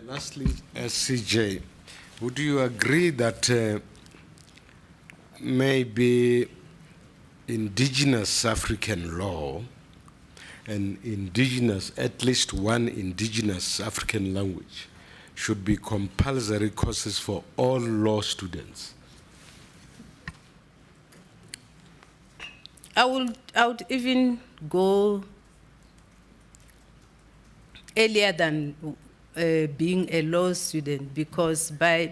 Lastly, SCJ, would you agree that maybe indigenous African law and at least one indigenous African language should be compulsory courses for all law students? I would even go earlier than being a law student, because by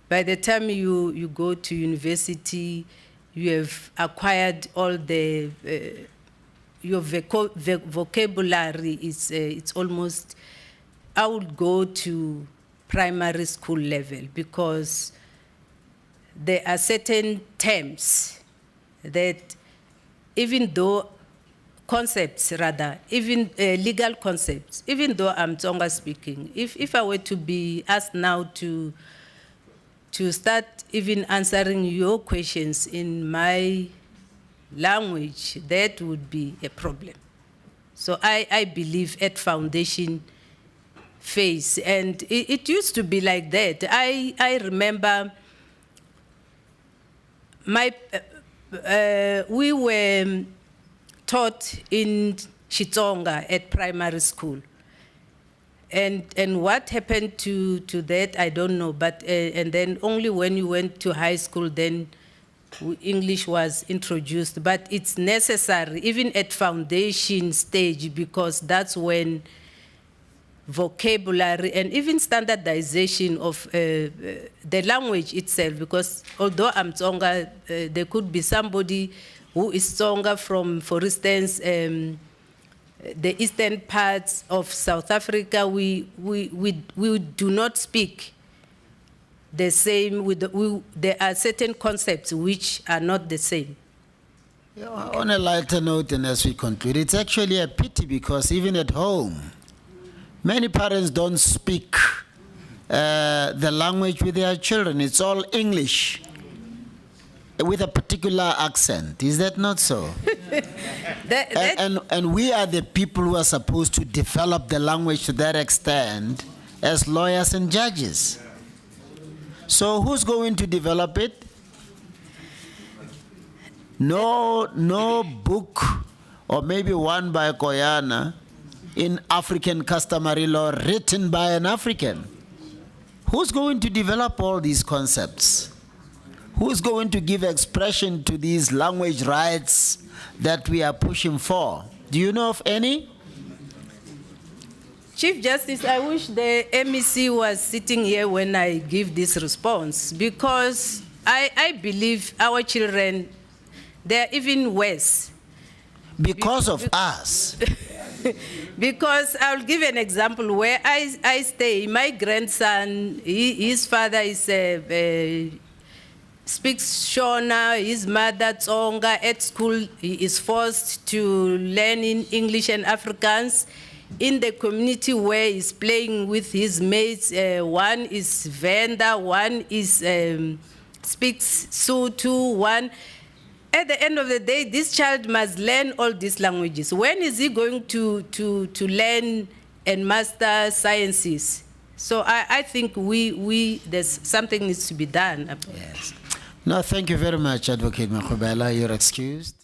the time you go to university, you have acquired all the your vocabulary is it's almost. I would go to primary school level, because there are certain terms that, even though concepts, rather, even legal concepts, even though I'm Tsonga speaking, if I were to be asked now to start even answering your questions in my language, that would be a problem. So I believe at foundation phase, and it used to be like that. I remember we were taught in Xitsonga at primary school. And what happened to that, I don't know. But and then only when you went to high school, then English was introduced. But it's necessary, even at foundation stage, because that's when vocabulary and even standardization of the language itself, because although I'm Tsonga, there could be somebody who is Tsonga from, for instance, the eastern parts of South Africa. We do not speak the same. There are certain concepts which are not the same. Yeah, on a lighter note, and as we conclude, it's actually a pity, because even at home, many parents don't speak the language with their children. It's all English with a particular accent. Is that not so? And we are the people who are supposed to develop the language to that extent as lawyers and judges. So who's going to develop it? No book, or maybe one by Koyana, in African customary law written by an African. Who's going to develop all these concepts? Who's going to give expression to these language rights that we are pushing for? Do you know of any? Chief Justice, I wish the MEC was sitting here when I give this response, because I believe our children, they're even worse. Because of us. Because I'll give an example where I stay. My grandson, his father is speaks Shona, his mother Tsonga. At school, he is forced to learn in English and Afrikaans. In the community where he's playing with his mates, one is Venda, one is speaks Sotho, one. At the end of the day, this child must learn all these languages. When is he going to learn and master sciences? So I think there's something needs to be done. Yes. No, thank you very much, Advocate Makhubele. You're excused.